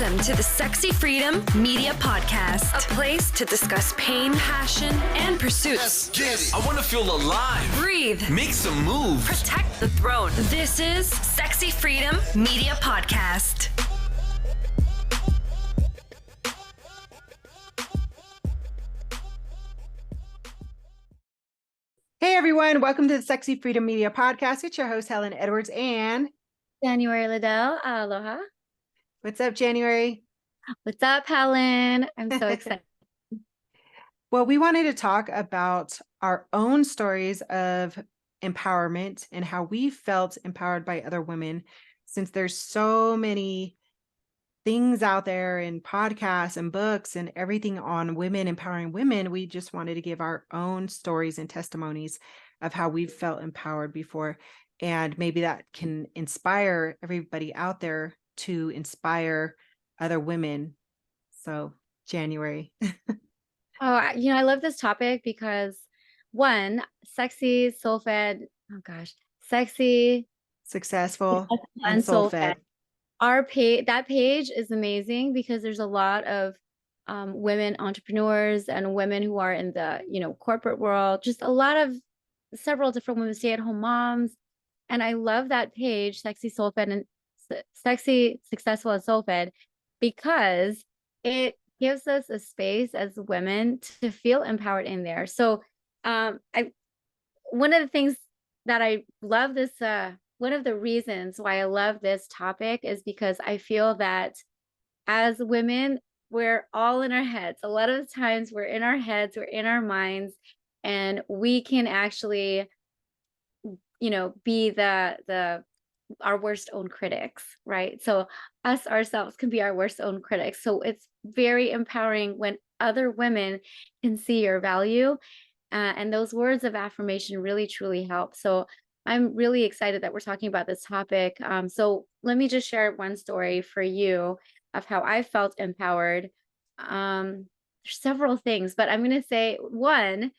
Welcome to the Sexy Freedom Media Podcast, a place to discuss pain, passion, and pursuits. Let's get it. I want to feel alive. Breathe. Make some moves. Protect the throne. This is Sexy Freedom Media Podcast. Hey everyone, welcome to the Sexy Freedom Media Podcast. It's your host, Helen Edwards, and January Liddell. Aloha. What's up, January? What's up, Helen? I'm so excited. Well, we wanted to talk about our own stories of empowerment and how we felt empowered by other women, since there's so many things out there and podcasts and books and everything on women empowering women. We just wanted to give our own stories and testimonies of how we've felt empowered before. And maybe that can inspire everybody out there to inspire other women. So, January. I love this topic because one, sexy, soul-fed, sexy, Successful, and soul-fed. That page is amazing because there's a lot of women entrepreneurs and women who are in the, corporate world, just several different women, stay-at-home moms. And I love that page, Sexy, Soul-Fed, and Sexy, Successful, and Soul-Fed, because it gives us a space as women to feel empowered in there. So one of the things that I love this, one of the reasons why I love this topic is because I feel that as women, we're all in our heads. A lot of times we're in our heads, we're in our minds, and we can actually, be our worst own critics, right? So us ourselves can be our worst own critics. So it's very empowering when other women can see your value, and those words of affirmation really, truly help. So I'm really excited that we're talking about this topic. So let me just share one story for you of how I felt empowered. There's several things, but I'm going to say one,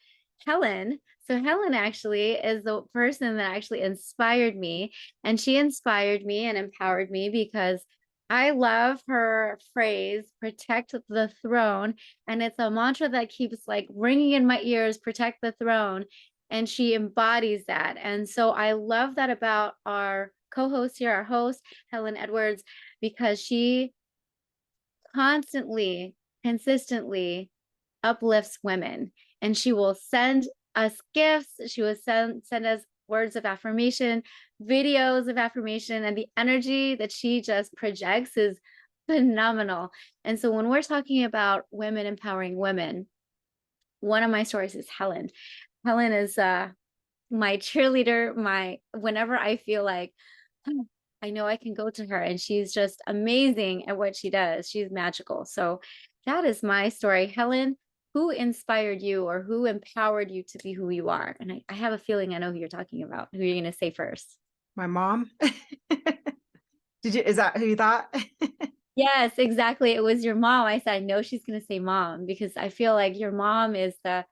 Helen. So Helen actually is the person that actually inspired me, and she inspired me and empowered me because I love her phrase, protect the throne. And it's a mantra that keeps like ringing in my ears, protect the throne. And she embodies that. And so I love that about our co-host here, our host, Helen Edwards, because she consistently uplifts women, and she will send us gifts. She will send us words of affirmation, videos of affirmation, and the energy that she just projects is phenomenal. And so when we're talking about women empowering women, one of my stories is Helen. Helen is my cheerleader. Whenever I feel like, I know I can go to her, and she's just amazing at what she does. She's magical. So that is my story. Helen, who inspired you or who empowered you to be who you are? And I have a feeling I know who you're talking about. Who you're going to say first? My mom. Is that who you thought? Yes, exactly. It was your mom. I said, I know she's going to say mom, because I feel like your mom is the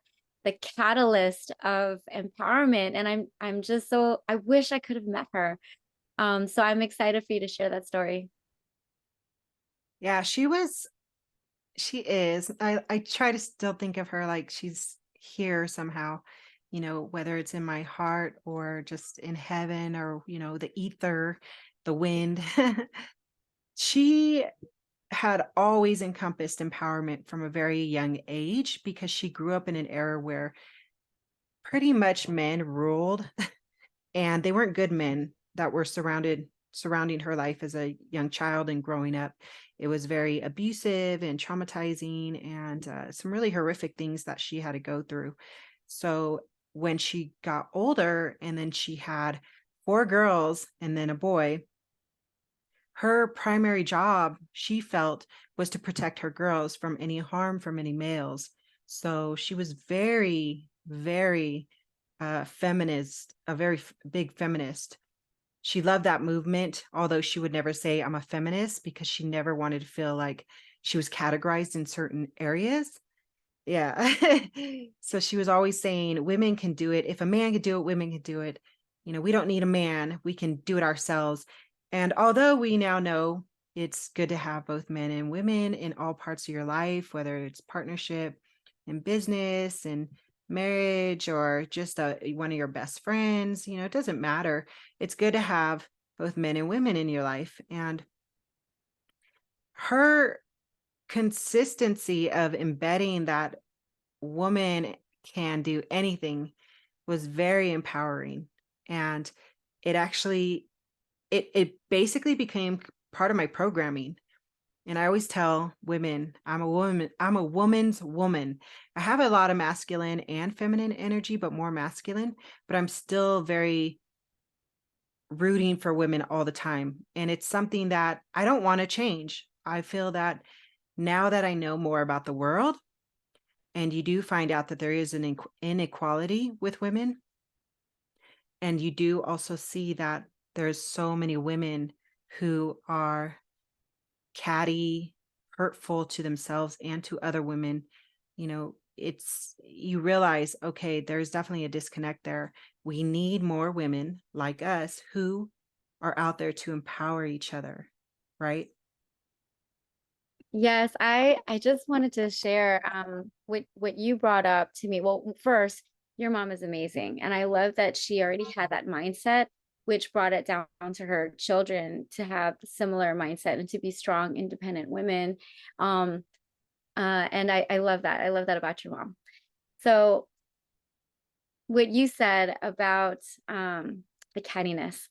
catalyst of empowerment. And I'm just I wish I could have met her. So I'm excited for you to share that story. Yeah, she is. I try to still think of her like she's here somehow, whether it's in my heart or just in heaven or, the ether, the wind. She had always encompassed empowerment from a very young age because she grew up in an era where pretty much men ruled, and they weren't good men that were surrounding her life as a young child and growing up. It was very abusive and traumatizing, and some really horrific things that she had to go through. So when she got older, and then she had 4 girls and then a boy, her primary job, she felt, was to protect her girls from any harm from any males. So she was very, very feminist, a very big feminist. She loved that movement, although she would never say I'm a feminist, because she never wanted to feel like she was categorized in certain areas. Yeah. So she was always saying women can do it. If a man could do it, women can do it. We don't need a man. We can do it ourselves. And although we now know It's good to have both men and women in all parts of your life, whether it's partnership in business and marriage or just one of your best friends. It doesn't matter. It's good to have both men and women in your life. And her consistency of embedding that woman can do anything was very empowering. And it actually, it basically became part of my programming. And I always tell women, I'm a woman's woman. I have a lot of masculine and feminine energy, but more masculine, but I'm still very rooting for women all the time. And it's something that I don't want to change. I feel that now that I know more about the world, and you do find out that there is an inequality with women, and you do also see that there's so many women who are catty, hurtful to themselves and to other women, you realize, okay, there's definitely a disconnect there. We need more women like us who are out there to empower each other, right? Yes, I just wanted to share what you brought up to me. Well, first, your mom is amazing, and I love that she already had that mindset, which brought it down to her children to have similar mindset and to be strong, independent women. And I love that. I love that about your mom. So what you said about the cattiness,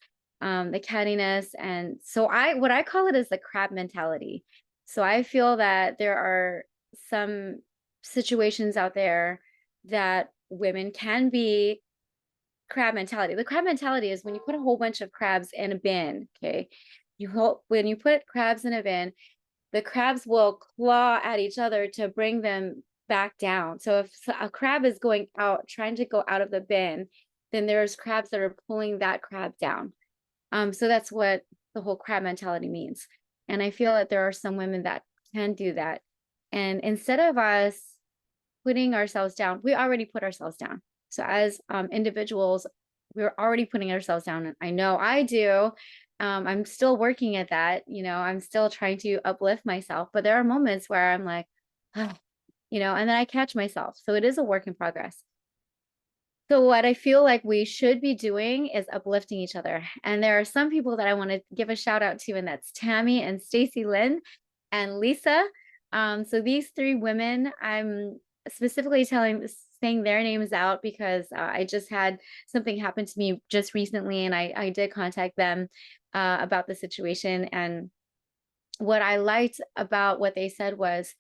and so what I call it is the crab mentality. So I feel that there are some situations out there that women can be crab mentality. The crab mentality is when you put a whole bunch of crabs in a bin, okay? When you put crabs in a bin, the crabs will claw at each other to bring them back down. So if a crab is going out, trying to go out of the bin, then there's crabs that are pulling that crab down. So that's what the whole crab mentality means. And I feel that there are some women that can do that. And instead of us putting ourselves down, we already put ourselves down. So as individuals, we're already putting ourselves down. And I know I do. I'm still working at that. I'm still trying to uplift myself, but there are moments where I'm like, and then I catch myself. So it is a work in progress. So what I feel like we should be doing is uplifting each other. And there are some people that I want to give a shout out to, and that's Tammy and Stacy, Lynn and Lisa. So these three women, I'm specifically saying their names out because I just had something happen to me just recently, and I did contact them about the situation. And what I liked about what they said was,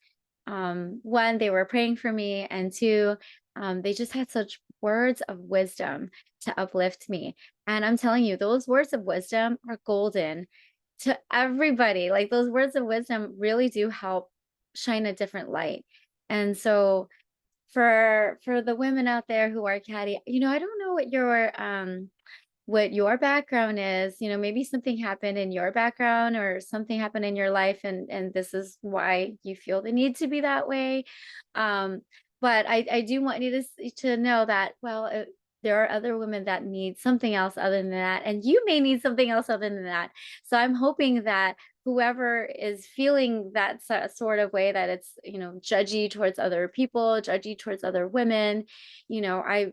one, they were praying for me, and two, they just had such words of wisdom to uplift me. And I'm telling you, those words of wisdom are golden to everybody. Like, those words of wisdom really do help shine a different light. And so for the women out there who are catty, I don't know what your background is. Maybe something happened in your background or something happened in your life, and this is why you feel the need to be that way. But I do want you to know that, well, there are other women that need something else other than that, and you may need something else other than that. So I'm hoping that whoever is feeling that sort of way, that it's, judgy towards other people, judgy towards other women, I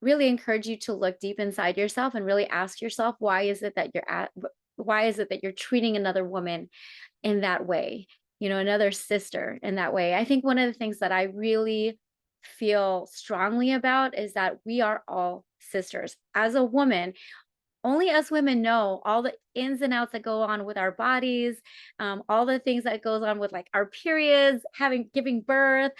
really encourage you to look deep inside yourself and really ask yourself, why is it that you're treating another woman in that way, another sister in that way. I think one of the things that I really feel strongly about is that we are all sisters. As a woman, only us women know all the ins and outs that go on with our bodies, all the things that goes on with, like, our periods, giving birth,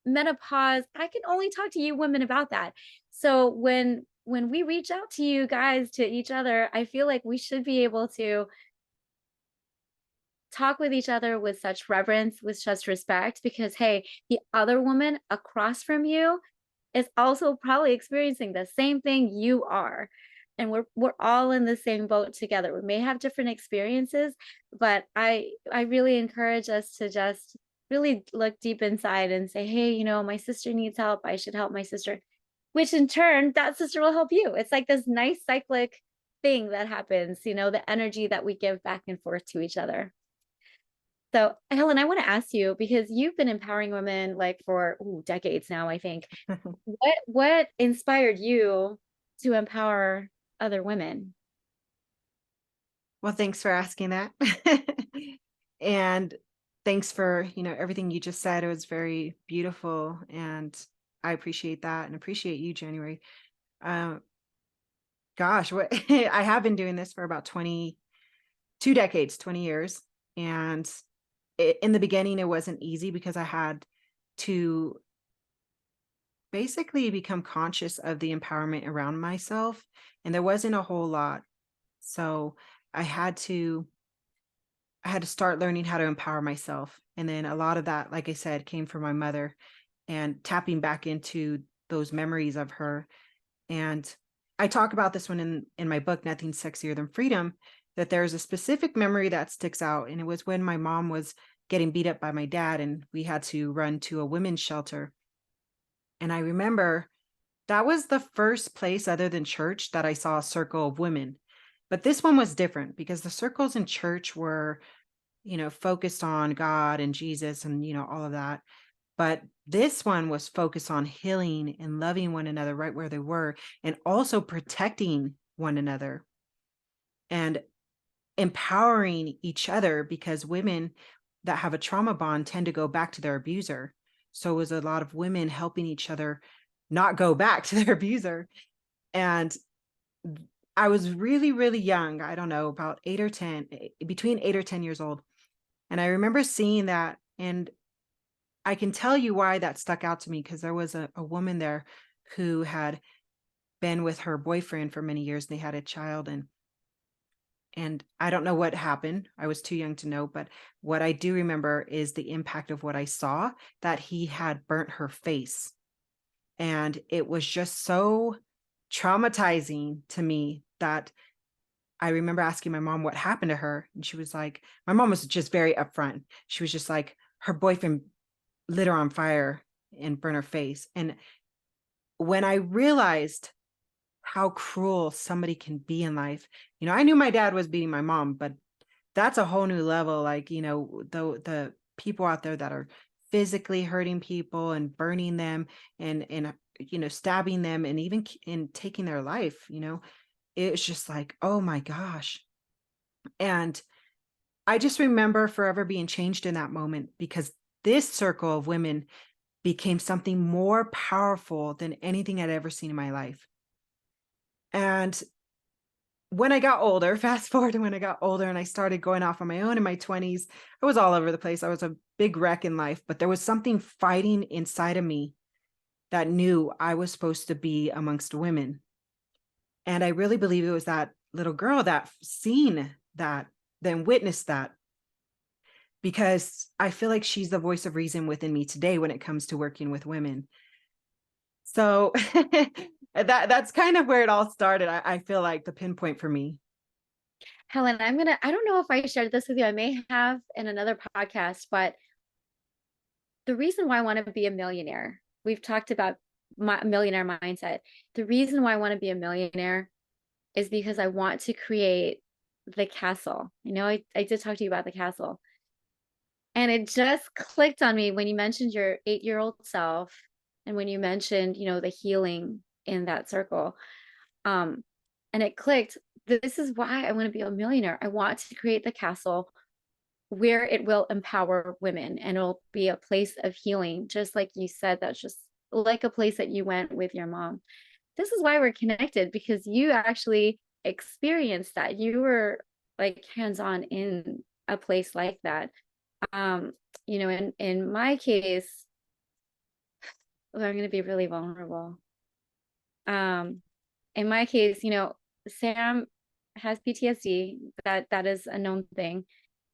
menopause. I can only talk to you women about that. So when we reach out to you guys, to each other, I feel like we should be able to talk with each other with such reverence, with such respect, because, hey, the other woman across from you is also probably experiencing the same thing you are. And we're all in the same boat together. We may have different experiences, but I really encourage us to just really look deep inside and say, hey, my sister needs help. I should help my sister, which in turn, that sister will help you. It's like this nice cyclic thing that happens, the energy that we give back and forth to each other. So, Helen, I want to ask you, because you've been empowering women like for decades now, I think. What inspired you to empower other women? Well, thanks for asking that. And thanks for, everything you just said. It was very beautiful. And I appreciate that and appreciate you, January. Uh, Gosh, what I have been doing this for about 2 decades, 20 years. And in the beginning, it wasn't easy because I had to basically become conscious of the empowerment around myself. And there wasn't a whole lot. So I had to start learning how to empower myself. And then a lot of that, like I said, came from my mother and tapping back into those memories of her. And I talk about this one in my book, Nothing Sexier Than Freedom, that there's a specific memory that sticks out. And it was when my mom was getting beat up by my dad and we had to run to a women's shelter. And I remember that was the first place other than church that I saw a circle of women. But this one was different because the circles in church were, focused on God and Jesus and, all of that. But this one was focused on healing and loving one another right where they were, and also protecting one another and empowering each other, because women that have a trauma bond tend to go back to their abuser. So it was a lot of women helping each other not go back to their abuser. And I was really, really young. I don't know, about 8 or 10, between 8 or 10 years old. And I remember seeing that. And I can tell you why that stuck out to me, because there was a woman there who had been with her boyfriend for many years. They had a child, and I don't know what happened. I was too young to know, but what I do remember is the impact of what I saw, that he had burnt her face. And it was just so traumatizing to me that I remember asking my mom what happened to her. And she was like, my mom was just very upfront. She was just like, her boyfriend lit her on fire and burned her face. And when I realized how cruel somebody can be in life, I knew my dad was beating my mom, but that's a whole new level. Like, the people out there that are physically hurting people and burning them and stabbing them and even in taking their life, it's just like, oh my gosh. And I just remember forever being changed in that moment, because this circle of women became something more powerful than anything I'd ever seen in my life. And when I got older, fast forward to when I got older and I started going off on my own in my 20s, I was all over the place. I was a big wreck in life, but there was something fighting inside of me that knew I was supposed to be amongst women. And I really believe it was that little girl that seen that, then witnessed that, because I feel like she's the voice of reason within me today when it comes to working with women. So that's kind of where it all started. I feel like the pinpoint for me. Helen, I don't know if I shared this with you. I may have in another podcast, but the reason why I want to be a millionaire, we've talked about my millionaire mindset. The reason why I want to be a millionaire is because I want to create the castle. I did talk to you about the castle. And it just clicked on me when you mentioned your 8-year-old self and when you mentioned, the healing in that circle. And it clicked. This is why I want to be a millionaire. I want to create the castle where it will empower women and it'll be a place of healing. Just like you said, that's just like a place that you went with your mom. This is why we're connected, because you actually experienced that. You were like hands-on in a place like that. In my case, I'm going to be really vulnerable. In my case, Sam has PTSD. That is a known thing.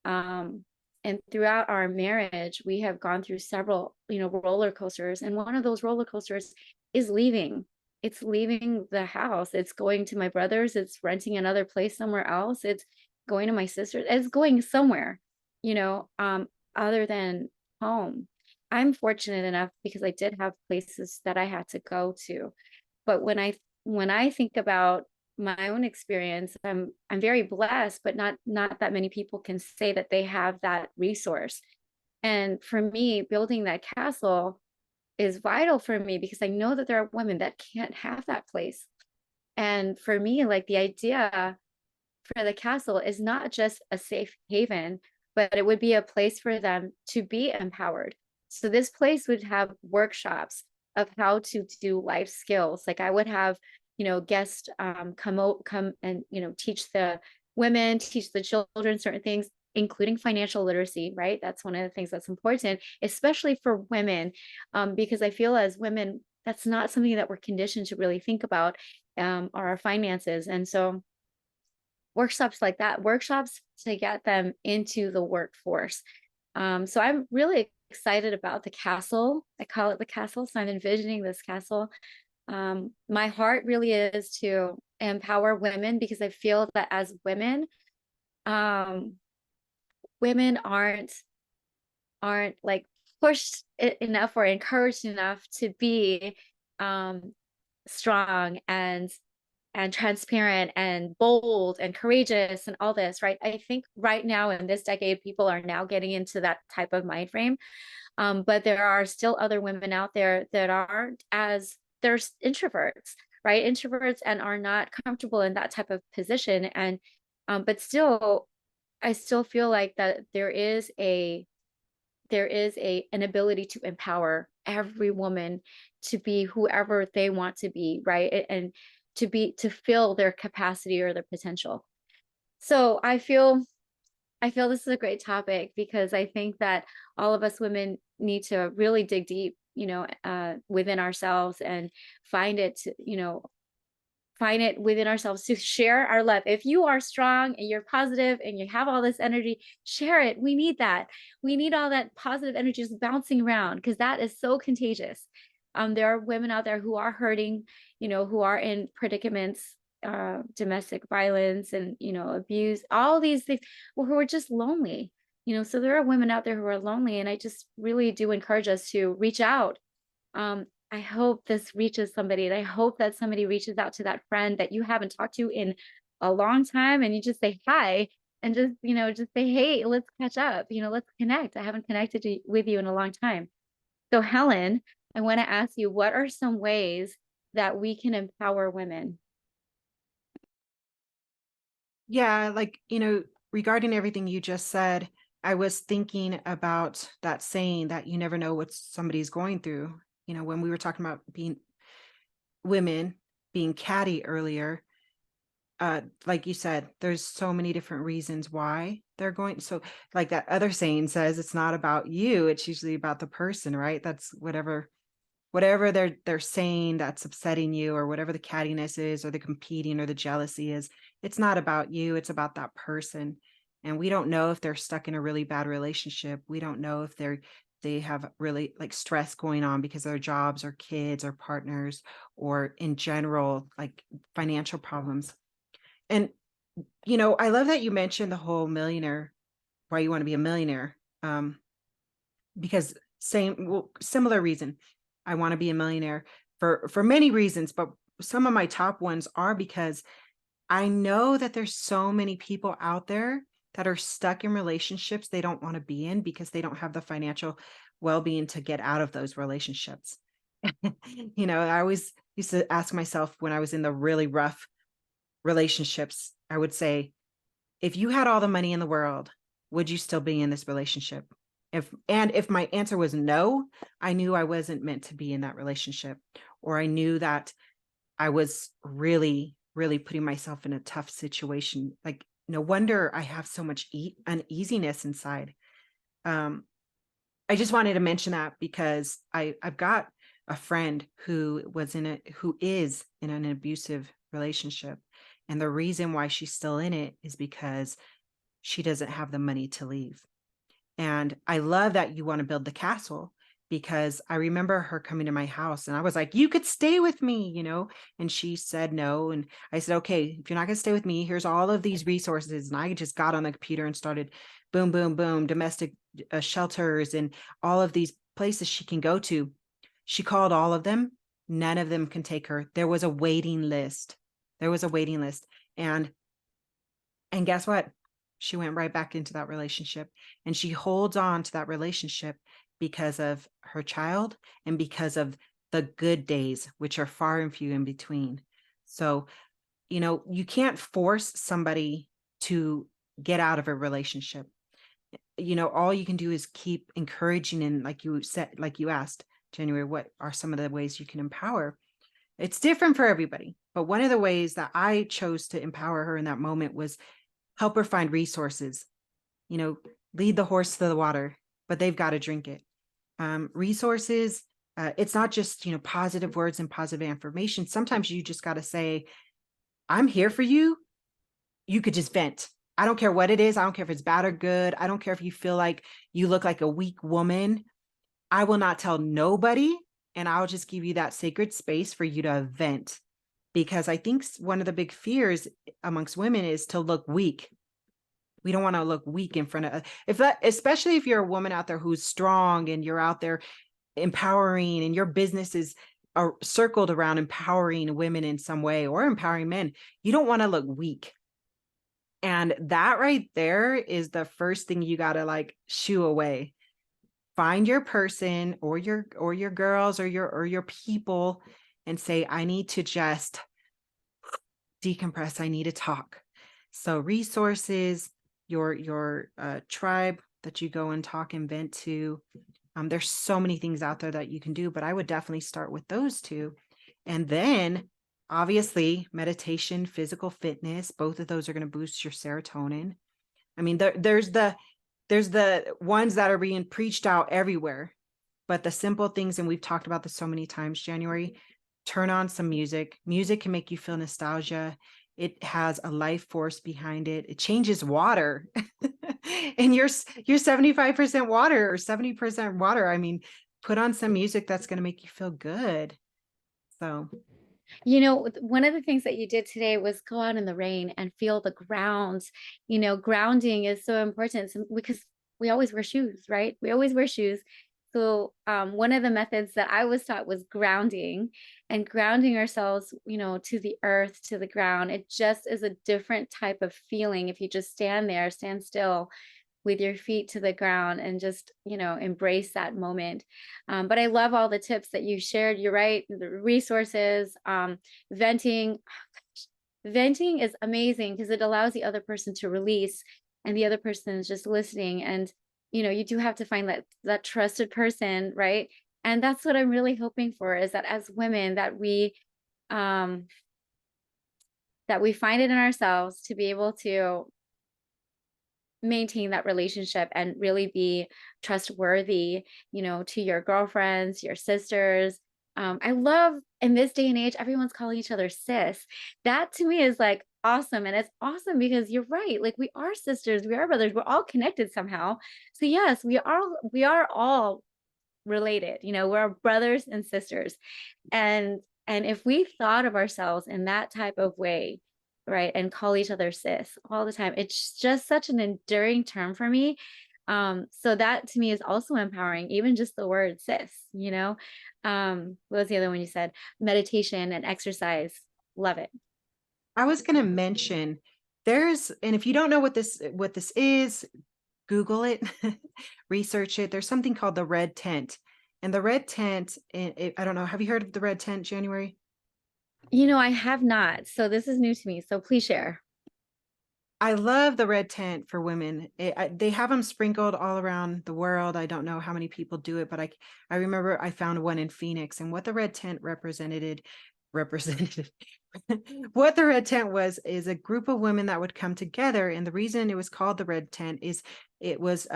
And throughout our marriage, we have gone through several, roller coasters. And one of those roller coasters is leaving. It's leaving the house. It's going to my brother's. It's renting another place somewhere else. It's going to my sister's. It's going somewhere, other than home. I'm fortunate enough because I did have places that I had to go to. But when I think about my own experience, I'm very blessed, but not that many people can say that they have that resource. And for me, building that castle is vital for me because I know that there are women that can't have that place. And for me, like the idea for the castle is not just a safe haven, but it would be a place for them to be empowered. So this place would have workshops of how to do life skills. Like I would have, guests come and, teach the women, teach the children certain things, including financial literacy, right? That's one of the things that's important, especially for women, because I feel as women, that's not something that we're conditioned to really think about, are our finances. And so workshops like that, workshops to get them into the workforce. So I'm really excited about the castle. I call it the castle. So I'm envisioning this castle. My heart really is to empower women because I feel that as women, women aren't like pushed enough or encouraged enough to be strong and transparent and bold and courageous and all this, right? I think right now in this decade, people are now getting into that type of mind frame. But there are still other women out there that aren't as, there's introverts, right? Introverts and are not comfortable in that type of position. And, but still, I still feel like that an ability to empower every woman to be whoever they want to be, right? And to fill their capacity or their potential. So I feel this is a great topic because I think that all of us women need to really dig deep, within ourselves and find it, find it within ourselves to share our love. If you are strong and you're positive and you have all this energy, share it. We need that. We need all that positive energy just bouncing around because that is so contagious. There are women out there who are hurting, who are in predicaments, domestic violence and, abuse, all these things, or who are just lonely, so there are women out there who are lonely. And I just really do encourage us to reach out. I hope this reaches somebody, and I hope that somebody reaches out to that friend that you haven't talked to in a long time, and you just say hi and just say, hey, let's catch up, let's connect. I haven't connected with you in a long time. So Helen, I want to ask you, what are some ways that we can empower women? Yeah, like, regarding everything you just said, I was thinking about that saying that you never know what somebody's going through. When we were talking about women being catty earlier, like you said, there's so many different reasons why they're going. So like that other saying says, it's not about you, it's usually about the person, right? That's whatever they're saying that's upsetting you, or whatever the cattiness is, or the competing, or the jealousy is. It's not about you, it's about that person. And we don't know if they're stuck in a really bad relationship. We don't know if they have really like stress going on because of their jobs or kids or partners, or in general, like financial problems. And I love that you mentioned the whole millionaire, why you want to be a millionaire. Because similar reason. I want to be a millionaire for many reasons, but some of my top ones are because I know that there's so many people out there that are stuck in relationships they don't want to be in because they don't have the financial well-being to get out of those relationships. I always used to ask myself when I was in the really rough relationships, I would say, if you had all the money in the world, would you still be in this relationship? If my answer was no, I knew I wasn't meant to be in that relationship, or I knew that I was really, really putting myself in a tough situation. Like, no wonder I have so much uneasiness inside. I just wanted to mention that because I've got a friend who is in an abusive relationship. And the reason why she's still in it is because she doesn't have the money to leave. And I love that you want to build the castle, because I remember her coming to my house and I was like, you could stay with me, and she said no. And I said, okay, if you're not going to stay with me, here's all of these resources. And I just got on the computer and started boom, boom, boom, domestic shelters and all of these places she can go to. She called all of them. None of them can take her. There was a waiting list. There was a waiting list. And guess what? She went right back into that relationship, and she holds on to that relationship because of her child and because of the good days, which are far and few in between. So, you can't force somebody to get out of a relationship. All you can do is keep encouraging. And like you said, like you asked, January, what are some of the ways you can empower? It's different for everybody. But one of the ways that I chose to empower her in that moment was help her find resources. Lead the horse to the water, but they've got to drink it. Resources. It's not just, positive words and positive affirmation. Sometimes you just got to say, I'm here for you. You could just vent. I don't care what it is. I don't care if it's bad or good. I don't care if you feel like you look like a weak woman. I will not tell nobody. And I'll just give you that sacred space for you to vent. Because I think one of the big fears amongst women is to look weak. We don't want to look weak in front of, especially if you're a woman out there who's strong and you're out there empowering, and your businesses are circled around empowering women in some way or empowering men. You don't want to look weak. And that right there is the first thing you got to shoo away. Find your person or your girls or your people and say, I need to just decompress. I need to talk. So resources, your tribe that you go and talk and vent to. There's so many things out there that you can do, but I would definitely start with those two. And then obviously meditation, physical fitness, both of those are going to boost your serotonin. I mean, there's the ones that are being preached out everywhere, but the simple things, and we've talked about this so many times, January, turn on some music. Music can make you feel nostalgia. It has a life force behind it. It changes water. And you're 75% water or 70% water. I mean, put on some music that's going to make you feel good. So, one of the things that you did today was go out in the rain and feel the ground. Grounding is so important because we always wear shoes, right? We always wear shoes. So one of the methods that I was taught was grounding, and grounding ourselves, to the earth, to the ground. It just is a different type of feeling if you just stand there, stand still with your feet to the ground and just, embrace that moment. But I love all the tips that you shared. You're right. The resources, venting. Venting is amazing because it allows the other person to release, and the other person is just listening. And you do have to find that trusted person, right? And that's what I'm really hoping for, is that as women that we find it in ourselves to be able to maintain that relationship and really be trustworthy, to your girlfriends, your sisters. I love, in this day and age, everyone's calling each other sis. That to me is awesome. And it's awesome because you're right. We are sisters, we are brothers, we're all connected somehow. So yes, we are all related, we're brothers and sisters. And if we thought of ourselves in that type of way, right, and call each other sis all the time, it's just such an enduring term for me. So that to me is also empowering, even just the word sis. What was the other one you said? Meditation and exercise. Love it. I was going to mention and if you don't know what this is, Google it, research it. There's something called the red tent. And the red tent, I don't know, have you heard of the red tent, January? I have not. So this is new to me. So please share. I love the red tent for women. They have them sprinkled all around the world. I don't know how many people do it, but I remember I found one in Phoenix, and what the red tent represented what the red tent is a group of women that would come together. And the reason it was called the red tent is it was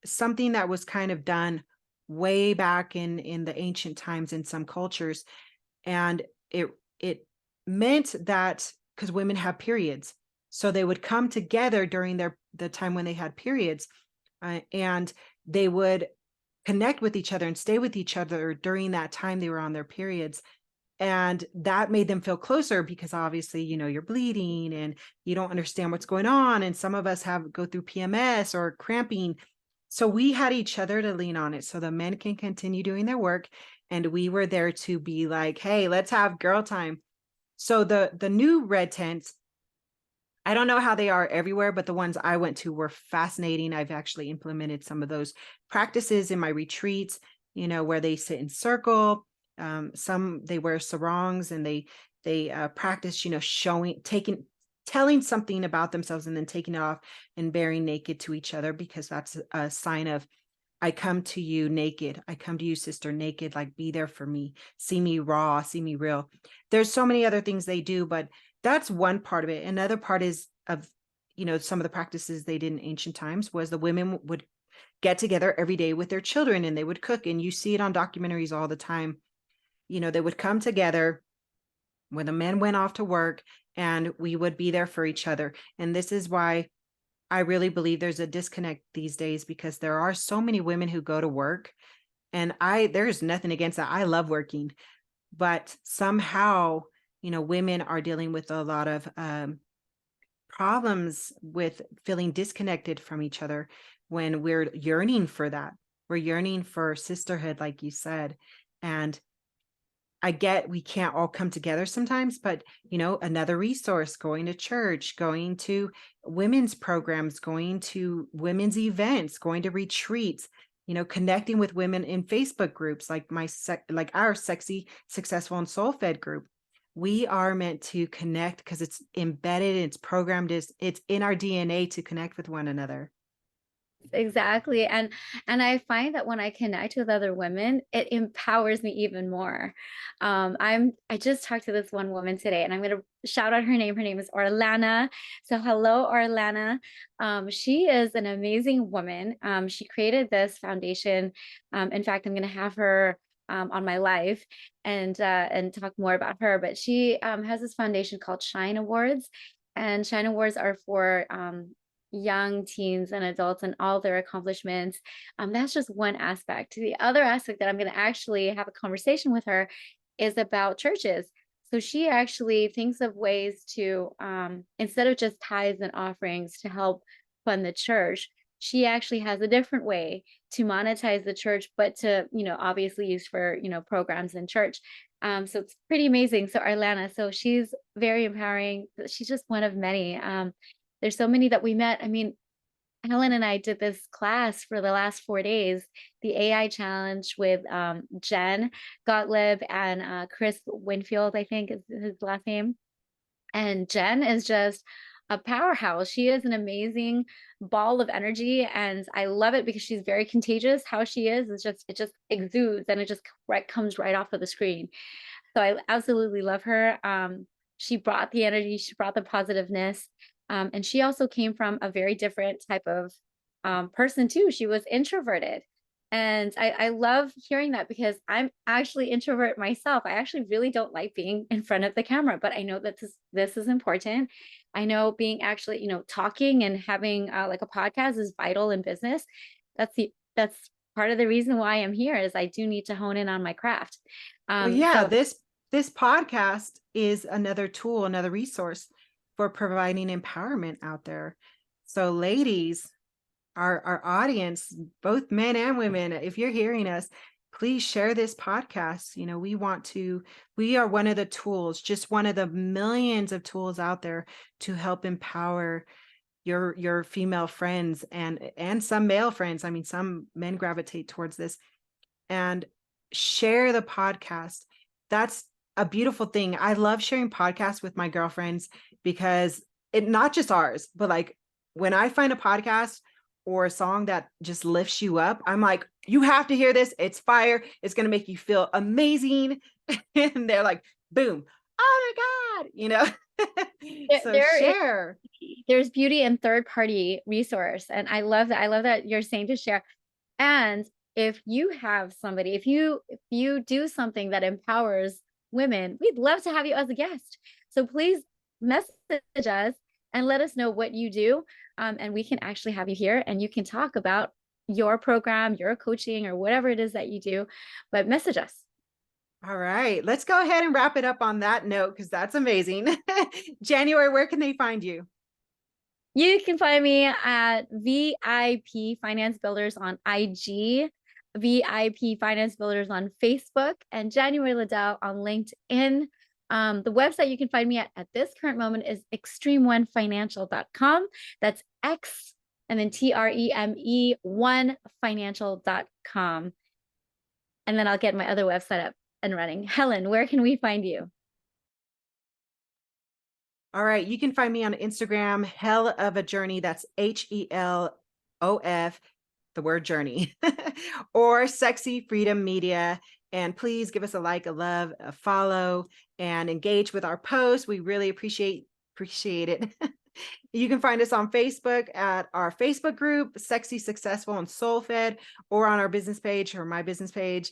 something that was kind of done way back in the ancient times in some cultures. And it meant that because women have periods, so they would come together during the time when they had periods, and they would connect with each other and stay with each other during that time they were on their periods. And that made them feel closer because obviously, you're bleeding and you don't understand what's going on. And some of us go through PMS or cramping. So we had each other to lean on it so the men can continue doing their work. And we were there to be like, hey, let's have girl time. So the new red tents, I don't know how they are everywhere, but the ones I went to were fascinating. I've actually implemented some of those practices in my retreats, where they sit in circle. Some they wear sarongs and they practice, telling something about themselves and then taking it off and bearing naked to each other, because that's a sign of, I come to you naked. I come to you, sister, naked. Like, be there for me. See me raw, see me real. There's so many other things they do, but that's one part of it. Another part is of, some of the practices they did in ancient times was the women would get together every day with their children and they would cook. And you see it on documentaries all the time. They would come together when the men went off to work and we would be there for each other. And this is why I really believe there's a disconnect these days, because there are so many women who go to work, and there's nothing against that. I love working, but somehow, women are dealing with a lot of problems with feeling disconnected from each other when we're yearning for that. We're yearning for sisterhood, like you said. And I get we can't all come together sometimes, but another resource, going to church, going to women's programs, going to women's events, going to retreats, connecting with women in Facebook groups like our Sexy, Successful, and Soul Fed group. We are meant to connect because it's embedded, it's programmed, it's in our DNA to connect with one another. Exactly. And I find that when I connect with other women, it empowers me even more. I just talked to this one woman today, and I'm going to shout out her name. Her name is Orlana. So hello, Orlana. She is an amazing woman. She created this foundation. In fact, I'm going to have her on my live and talk more about her. But she has this foundation called Shine Awards, and Shine Awards are for young teens and adults and all their accomplishments. That's just one aspect. The other aspect that I'm going to actually have a conversation with her is about churches. So she actually thinks of ways to, instead of just tithes and offerings to help fund the church, she actually has a different way to monetize the church, but to, obviously use for, programs in church. So it's pretty amazing. So Arlana, so she's very empowering. She's just one of many. There's so many that we met. I mean, Helen and I did this class for the last 4 days, the AI challenge with Jen Gottlieb and Chris Winfield, I think is his last name. And Jen is just a powerhouse. She is an amazing ball of energy, and I love it because she's very contagious. How she is it just exudes, and it just comes right off of the screen. So I absolutely love her. She brought the energy, she brought the positiveness. And she also came from a very different type of person too. She was introverted. And I love hearing that because I'm actually introvert myself. I actually really don't like being in front of the camera, but I know that this is important. I know being actually, talking and having like a podcast is vital in business. That's part of the reason why I'm here is I do need to hone in on my craft. Well, yeah, this podcast is another tool, another resource for providing empowerment out there. So ladies, our audience, both men and women, if you're hearing us, please share this podcast. We are one of the tools, just one of the millions of tools out there to help empower your female friends and some male friends. I mean, some men gravitate towards this, and share the podcast. That's a beautiful thing. I love sharing podcasts with my girlfriends because not just ours, but like when I find a podcast or a song that just lifts you up, I'm like, you have to hear this. It's fire. It's going to make you feel amazing. And they're like, boom. Oh my God, so share. There's beauty in third party resource. And I love that. I love that you're saying to share. And if you have somebody, if you do something that empowers women, we'd love to have you as a guest. So please message us and let us know what you do. And we can actually have you here and you can talk about your program, your coaching, or whatever it is that you do, but message us. All right, let's go ahead and wrap it up on that note, because that's amazing. January, where can they find you? You can find me at VIP Finance Builders on IG, VIP Finance Builders on Facebook, and January Liddell on LinkedIn. The website you can find me at this current moment is extreme1financial.com. That's X and then TREME 1financial.com. And then I'll get my other website up and running. Helen, where can we find you? All right. You can find me on Instagram, Hell of a Journey. That's HELOF, the word journey, or Sexy Freedom Media. And please give us a like, a love, a follow, and engage with our posts. We really appreciate it. You can find us on Facebook at our Facebook group, Sexy, Successful, and Soul Fed, or on our business page or my business page,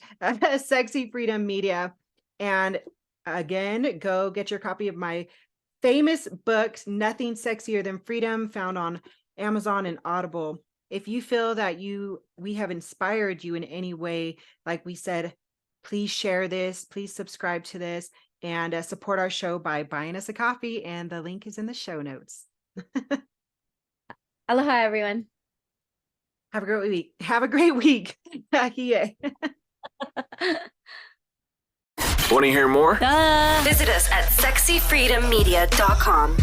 Sexy Freedom Media. And again, go get your copy of my famous books, Nothing Sexier Than Freedom, found on Amazon and Audible. If you feel that we have inspired you in any way, like we said, please share this, please subscribe to this, and support our show by buying us a coffee. And the link is in the show notes. Aloha, everyone. Have a great week. Have a great week. Yeah. Want to hear more? Visit us at sexyfreedommedia.com.